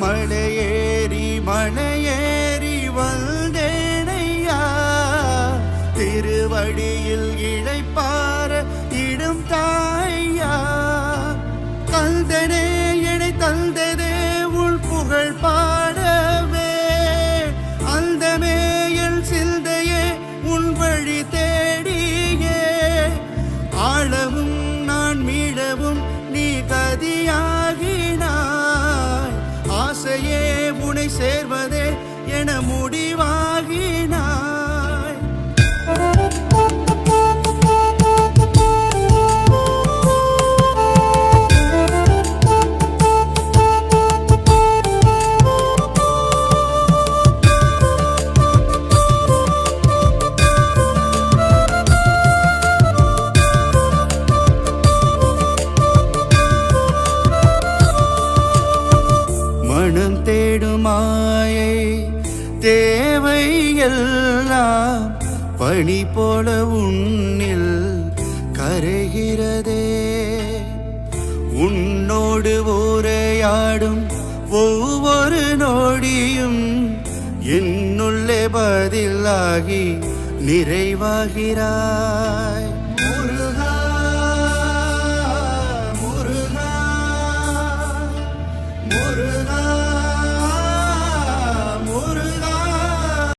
மலையேறி வந்தேனையா திருவடியில் இழைப்பார இடும் தாயா தந்தனே என்னை தந்ததே உள் புகழ் பாடவே அந்தமே என் சிந்தையே உன் வழி தேடியே ஆளவும் நான் மீளவும் நீ கதியாகினாய் ஆசையே உனை சேர்வதே என முடிவாகினாய் மனம் தேடும் மாயை தேவை எல்லாம் பனி போல உன்னில் கரைகிறதே உன்னோடு உரையாடும் ஒவ்வொரு நொடியும் என்னுள்ளே பதிலாகி நிறைவாகிறாய்